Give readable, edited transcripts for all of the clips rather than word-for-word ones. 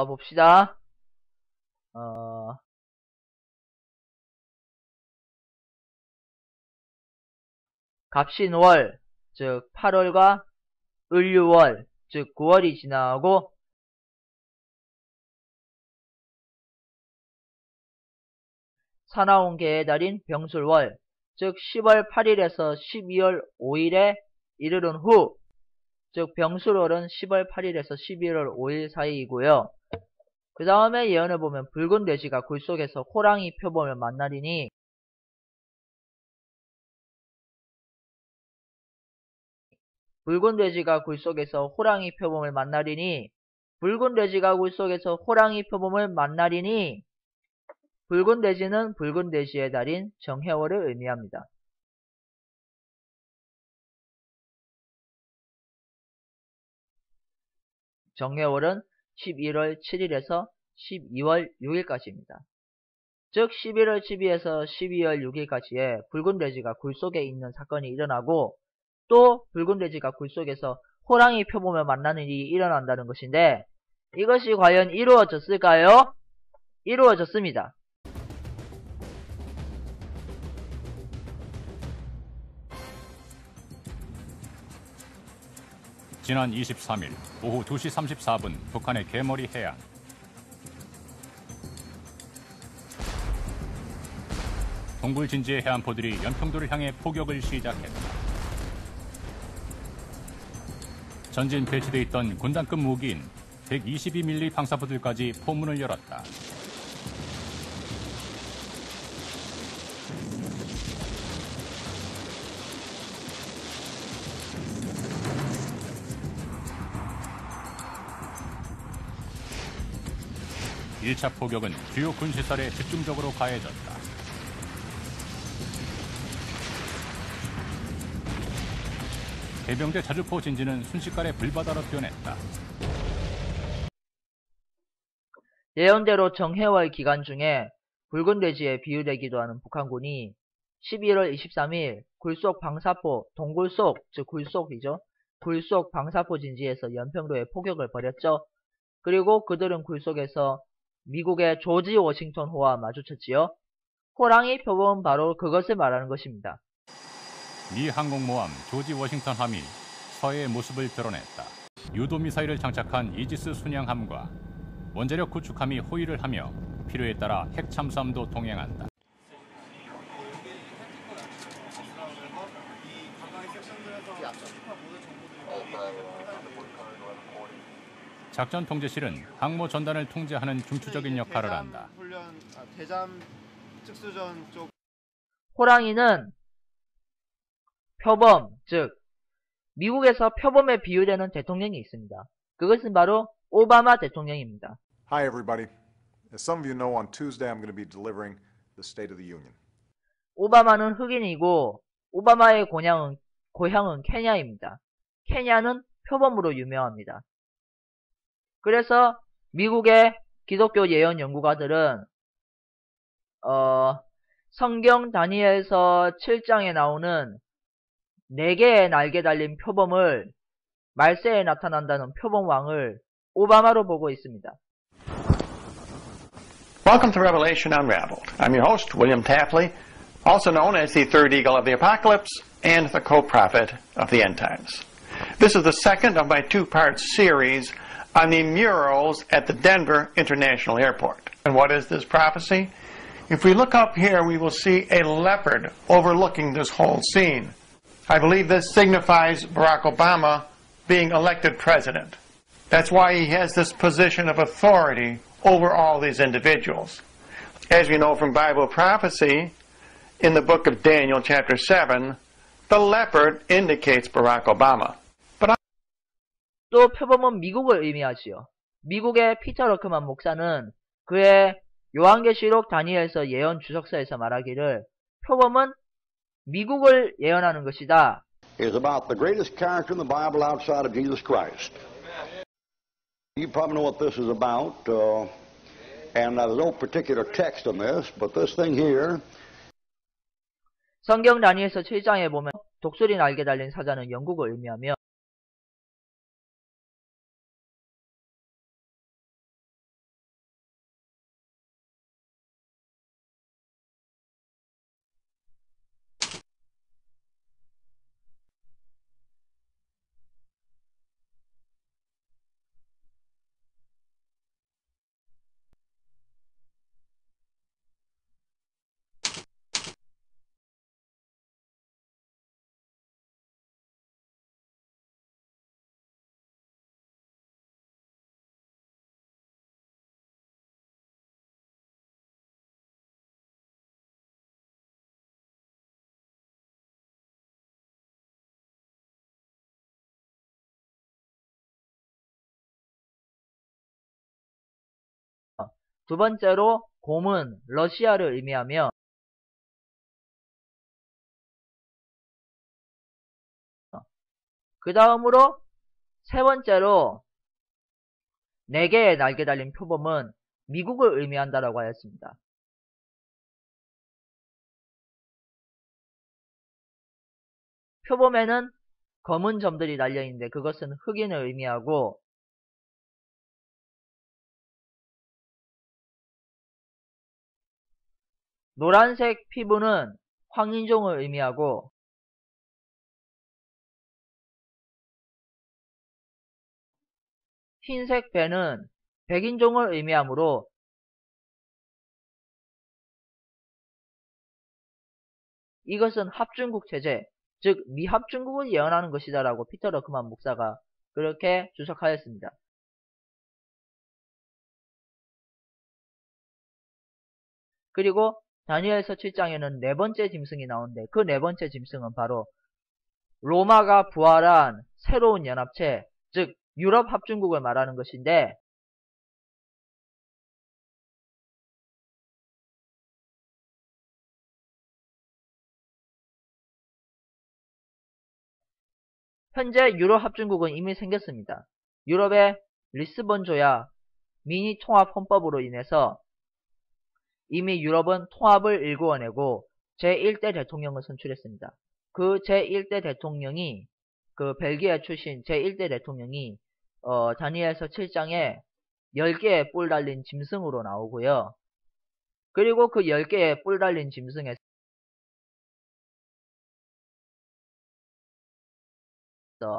봅시다. 어, 갑신월, 즉 8월과 을유월, 즉 9월이 지나고 사나운개의 달인 병술월, 즉 10월 8일에서 12월 5일에 이르른 후, 즉 병술월은 10월 8일에서 12월 5일 사이이고요. 그 다음에 예언을 보면 붉은 돼지가 굴 속에서 호랑이 표범을 만나리니 붉은 돼지가 굴 속에서 호랑이 표범을 만나리니 붉은 돼지가 굴 속에서 호랑이 표범을 만나리니 붉은 돼지는 붉은 돼지의 달인 정해월을 의미합니다. 정해월은 11월 7일에서 12월 6일까지입니다. 즉 11월 12일에서 12월 6일까지에 붉은 돼지가 굴 속에 있는 사건이 일어나고 또 붉은 돼지가 굴 속에서 호랑이 표범을 만나는 일이 일어난다는 것인데 이것이 과연 이루어졌을까요? 이루어졌습니다. 지난 23일 오후 2시 34분 북한의 개머리 해안. 동굴 진지의 해안포들이 연평도를 향해 포격을 시작했다. 전진 배치돼 있던 군단급 무기인 122mm 방사포들까지 포문을 열었다. 일 차 포격은 주요 군시설에 집중적으로 가해졌다. 해병대 자주포 진지는 순식간에 불바다로 변했다. 예언대로 정해월 기간 중에 붉은 돼지에 비유되기도 하는 북한군이 11월 23일 굴속 방사포, 동굴속, 즉 굴속이죠. 굴속 방사포 진지에서 연평도에 포격을 벌였죠. 그리고 그들은 굴속에서 미국의 조지 워싱턴호와 마주쳤지요. 호랑이 표범은 바로 그것을 말하는 것입니다. 미 항공모함 조지 워싱턴 함이 서해의 모습을 드러냈다. 유도미사일을 장착한 이지스 순양함과 원자력 구축함이 호위를 하며 필요에 따라 핵 참수함도 동행한다. 작전 통제실은 항모 전단을 통제하는 중추적인 역할을 한다. 대잠 특수전 쪽 호랑이는 표범, 즉 미국에서 표범에 비유되는 대통령이 있습니다. 그것은 바로 오바마 대통령입니다. Hi everybody. As some of you know, on Tuesday I'm going to be delivering the State of the Union. 오바마는 흑인이고 오바마의 고향은 케냐입니다. 케냐는 표범으로 유명합니다. 그래서 미국의 기독교 예언 연구가들은 성경 다니엘서 7장에 나오는 4개의 날개 달린 표범을 말세에 나타난다는 표범왕을 오바마로 보고 있습니다. Welcome to Revelation Unraveled. I'm your host, William Tapley, also known as the third eagle of the apocalypse and the co-prophet of the end times. This is the second of my two-part series on the murals at the Denver International Airport. And what is this prophecy? If we look up here, we will see a leopard overlooking this whole scene. I believe this signifies Barack Obama being elected president. That's why he has this position of authority over all these individuals. As we know from Bible prophecy, in the book of Daniel, chapter 7, the leopard indicates Barack Obama. 또 표범은 미국을 의미하지요. 미국의 피터 러크만 목사는 그의 요한계시록 다니엘서 예언 주석서에서 말하기를 표범은 미국을 예언하는 것이다. Is about the greatest character in the Bible outside of Jesus Christ. You probably know what this is about, and there's no particular text on this, but this thing here. 성경 다니엘서 7장에 보면 독수리 날개 달린 사자는 영국을 의미하며 두 번째로 곰은 러시아를 의미하며 그 다음으로 세 번째로 4개의 날개 달린 표범은 미국을 의미한다라고 하였습니다. 표범에는 검은 점들이 달려있는데 그것은 흑인을 의미하고 노란색 피부는 황인종을 의미하고 흰색 배는 백인종을 의미하므로 이것은 합중국 체제, 즉 미합중국을 예언하는 것이다 라고 피터 러크만 목사가 그렇게 주석하였습니다. 그리고 다니엘서 7장에는 4번째 짐승이 나오는데 그 4번째 짐승은 바로 로마가 부활한 새로운 연합체, 즉 유럽 합중국을 말하는 것인데 현재 유럽 합중국은 이미 생겼습니다. 유럽의 리스본 조약, 미니 통합 헌법으로 인해서 이미 유럽은 통합을 일구어내고 제1대 대통령을 선출했습니다. 그 제1대 대통령이 그 벨기에 출신 제1대 대통령이 다니엘서 7장에 10개의 뿔 달린 짐승으로 나오고요. 그리고 그 10개의 뿔 달린 짐승에서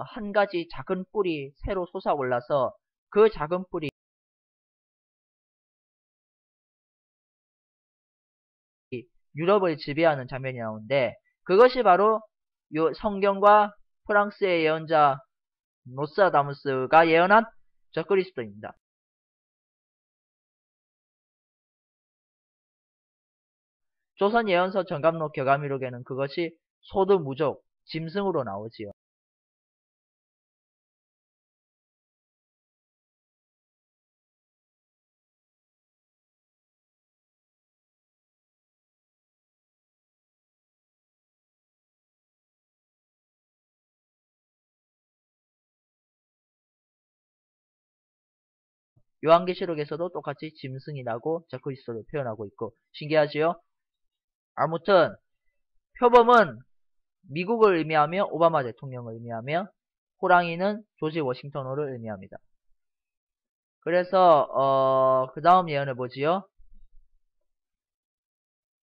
한 가지 작은 뿔이 새로 솟아올라서 그 작은 뿔이 유럽을 지배하는 장면이 나오는데 그것이 바로 요 성경과 프랑스의 예언자 노스트라다무스가 예언한 적그리스도입니다. 조선 예언서 정감록 교감위록에는 그것이 소두무족, 짐승으로 나오지요. 요한계시록에서도 똑같이 짐승이라고 적그리스도를 표현하고 있고 신기하지요? 아무튼 표범은 미국을 의미하며 오바마 대통령을 의미하며 호랑이는 조지 워싱턴호를 의미합니다. 그래서 그 다음 예언을 보지요.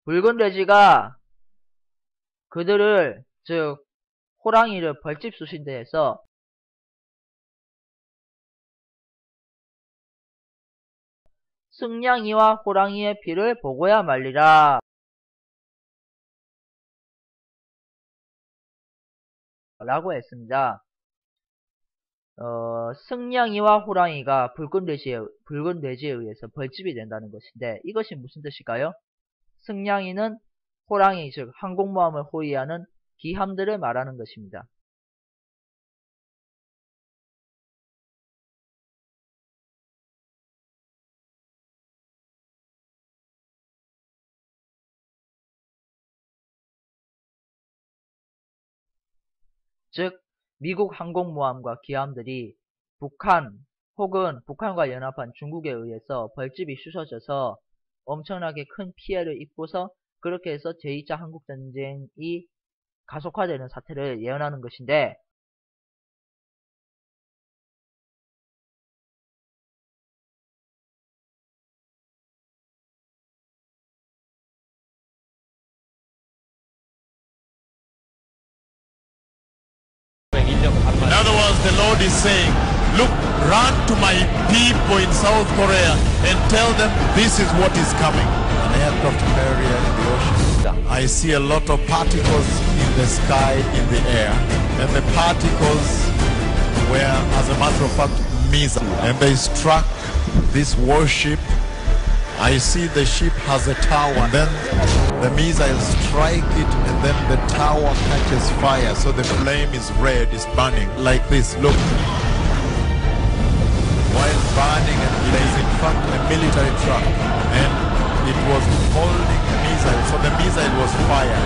붉은 돼지가 그들을 즉 호랑이를 벌집 수신대에서 승냥이와 호랑이의 피를 보고야 말리라 라고 했습니다. 승냥이와 호랑이가 붉은 돼지에 의해서 벌집이 된다는 것인데 이것이 무슨 뜻일까요? 승냥이는 호랑이 즉 항공모함을 호위하는 기함들을 말하는 것입니다. 즉 미국 항공모함과 기함들이 북한 혹은 북한과 연합한 중국에 의해서 벌집이 쑤셔져서 엄청나게 큰 피해를 입고서 그렇게 해서 제2차 한국전쟁이 가속화되는 사태를 예언하는 것인데 In other words, the Lord is saying, look, run to my people in South Korea and tell them this is what is coming. An aircraft carrier in the ocean. I see a lot of particles in the sky, in the air. And the particles were, as a matter of fact, missiles. And they struck this warship. I see the ship has a tower. And then the missiles strike it and then the tower catches fire. So the flame is red, is burning like this. Look. While burning and blazing, in fact, a military truck was holding a missile, so the missile was fired.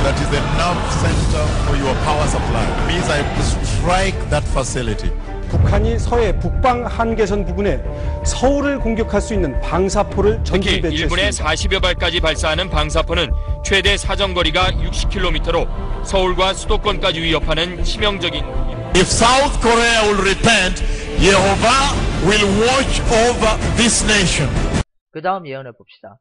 That is the nerve center for your power supply. Missile strike that facility. 북한이 서해 북방 한계선 부근에 서울을 공격할 수 있는 방사포를 전진 특히 배치했습니다. 1분에 40여 발까지 발사하는 방사포는 최대 사정거리가 60km로 서울과 수도권까지 위협하는 치명적인 무기입니다. If South Korea will repent, Jehovah will watch over this nation. 그 다음 예언을 봅시다.